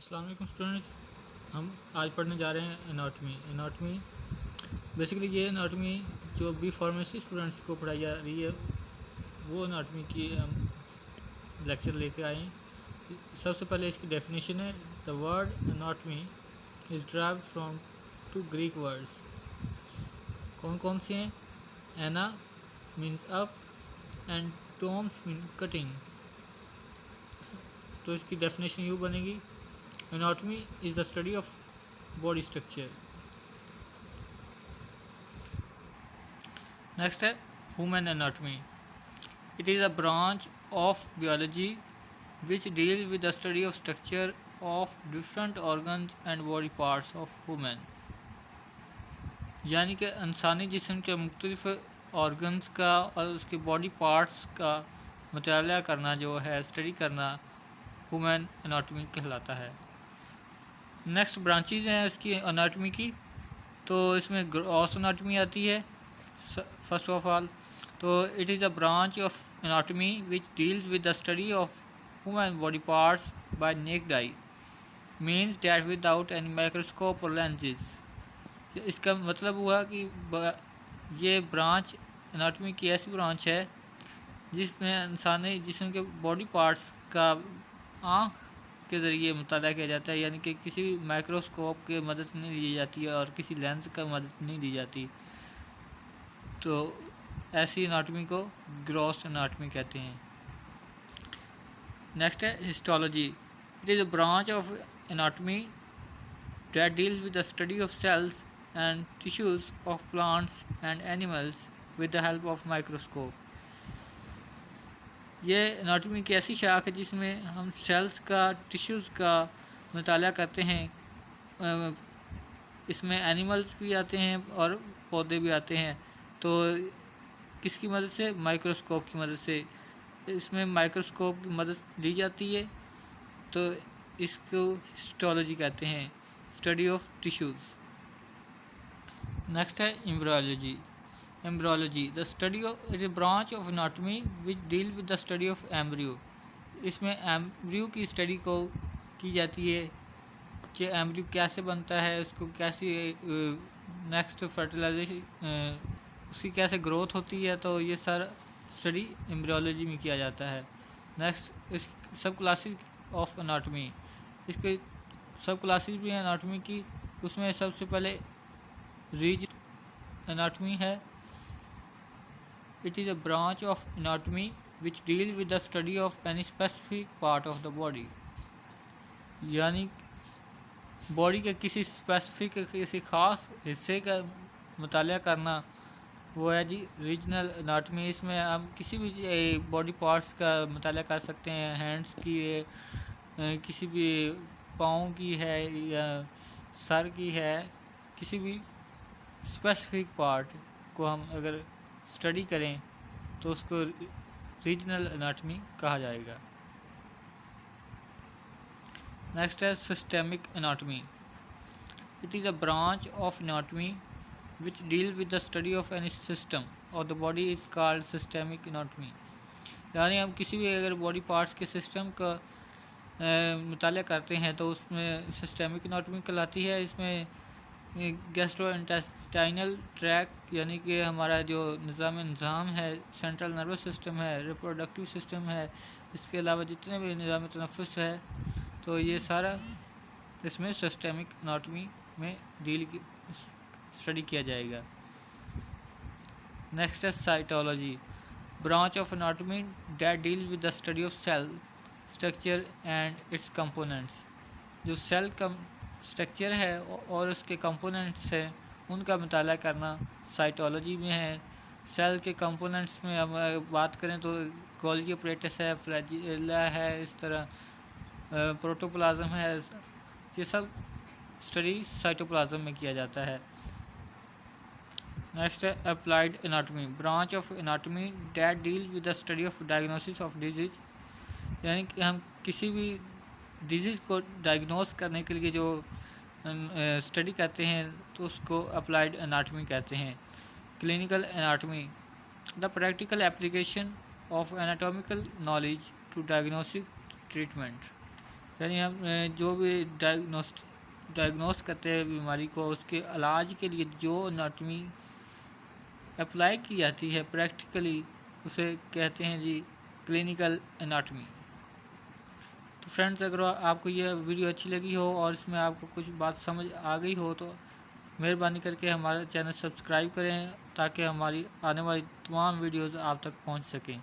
السلام علیکم اسٹوڈنٹس. ہم آج پڑھنے جا رہے ہیں اناٹمی. بیسیکلی یہ اناٹمی جو بی فارمیسی اسٹوڈنٹس کو پڑھائی جا رہی ہے وہ اناٹمی کی ہم لیکچر لے کے آئے ہیں. سب سے پہلے اس کی ڈیفینیشن ہے: the word anatomy is derived from 2 Greek words. کون سے ہیں؟ Ana means up and tomos mean cutting. تو اس کی ڈیفینیشن یوں بنے گی: Anatomy is the study of body structure. Next ہے human anatomy. It is a branch of biology which deals with the study of structure of different organs and body parts of human. یعنی کہ انسانی جسم کے مختلف organs کا اور اس کے باڈی پارٹس کا مطالعہ کرنا جو ہے اسٹڈی کرنا ہیومن اناٹمی کہلاتا ہے. نیکسٹ برانچیز ہیں اس کی اناٹمی کی. تو اس میں گراس اناٹمی آتی ہے فرسٹ آف آل. تو it is a branch of anatomy which deals with the study of human body parts by naked eye means that without any microscope اور lenses. اس کا مطلب ہوا کہ یہ برانچ اناٹمی کی ایسی برانچ ہے جس میں انسانی جسم کے باڈی پارٹس کا آنکھ کے ذریعے مطالعہ کیا جاتا ہے، یعنی کہ کسی بھی مائکروسکوپ کی مدد نہیں لی جاتی ہے اور کسی لینس کا مدد نہیں لی جاتی. تو ایسی اناٹمی کو گراس اناٹمی کہتے ہیں. نیکسٹ ہے histology. It is a branch of anatomy that deals with the study of cells and tissues of plants and animals with the help of microscope. یہ اناٹمی کی ایسی شاخ ہے جس میں ہم سیلز کا، ٹیشوز کا مطالعہ کرتے ہیں. اس میں اینیملز بھی آتے ہیں اور پودے بھی آتے ہیں. تو کس کی مدد سے؟ مائکروسکوپ کی مدد سے. اس میں مائکروسکوپ کی مدد لی جاتی ہے. تو اس کو ہسٹالوجی کہتے ہیں، اسٹڈی آف ٹیشوز. نیکسٹ ہے embryology. The study of it a branch of anatomy which deal with the study of embryo. اس میں ایمبریو کی اسٹڈی کو کی جاتی ہے کہ ایمبریو کیسے بنتا ہے، اس کو کیسی نیکسٹ فرٹیلائزیشن اس کی کیسے گروتھ ہوتی ہے. تو یہ سارا اسٹڈی ایمبریولوجی میں کیا جاتا ہے. نیکسٹ اس سب کلاسز آف اناٹمی. اس کے سب کلاسز بھی ہیں اناٹمی کی. اس میں سب سے پہلے ریج اناٹمی ہے. It is a branch of anatomy which deals with the study of any specific part of the body. یعنی باڈی کے کسی اسپیسیفک کسی خاص حصے کا مطالعہ کرنا وہ ہے جی ریجنل اناٹمی. اس میں ہم کسی بھی باڈی پارٹس کا مطالعہ کر سکتے ہیں. ہینڈس کی ہے، کسی بھی پاؤں کی ہے یا سر کی ہے. کسی بھی اسپیسیفک پارٹ کو ہم اگر اسٹڈی کریں تو اس کو ریجنل اناٹمی کہا جائے گا. نیکسٹ ہے systemic anatomy. It is a branch of anatomy which deal with the study of any system اور the body is called systemic anatomy. یعنی ہم کسی بھی اگر باڈی پارٹس کے سسٹم کا مطالعہ کرتے ہیں تو اس میں سسٹمک اناٹمی کہلاتی ہے. اس میں گیسٹرو انٹسٹائنل ٹریک یعنی کہ ہمارا جو نظام ہے، سینٹرل نروس سسٹم ہے، ریپروڈکٹیو سسٹم ہے، اس کے علاوہ جتنے بھی نظام تنفس ہے، تو یہ سارا اس میں سسٹمک اناٹمی میں اسٹڈی کیا جائے گا. نیکسٹ ہے cytology. Branch of anatomy that deals with the study of cell structure and its components. جو سیل کا اسٹرکچر ہے اور اس کے کمپوننٹس ہیں ان کا مطالعہ کرنا سائٹولوجی میں ہے. سیل کے کمپوننٹس میں ہم بات کریں تو گولگی اپریٹس ہے، فلیجیلا ہے، اس طرح پروٹوپلازم ہے. یہ سب اسٹڈی سائٹوپلازم میں کیا جاتا ہے. نیکسٹ ہے applied anatomy. Branch of anatomy that deal with the study of diagnosis of disease. یعنی کہ ہم کسی بھی ڈیزیز کو ڈائگنوز کرنے کے لیے جو اسٹڈی کرتے ہیں تو اس کو اپلائیڈ اناٹمی کہتے ہیں. Clinical anatomy. The practical application of anatomical knowledge to diagnostic treatment. یعنی ہم جو بھی ڈائگنوس کرتے ہیں بیماری کو، اس کے علاج کے لیے جو اناٹمی اپلائی کی جاتی ہے پریکٹیکلی، اسے کہتے ہیں جی کلینکل اناٹمی۔ تو فرینڈز، اگر آپ کو یہ ویڈیو اچھی لگی ہو اور اس میں آپ کو کچھ بات سمجھ آ گئی ہو تو مہربانی کر کے ہمارا چینل سبسکرائب کریں تاکہ ہماری آنے والی تمام ویڈیوز آپ تک پہنچ سکیں۔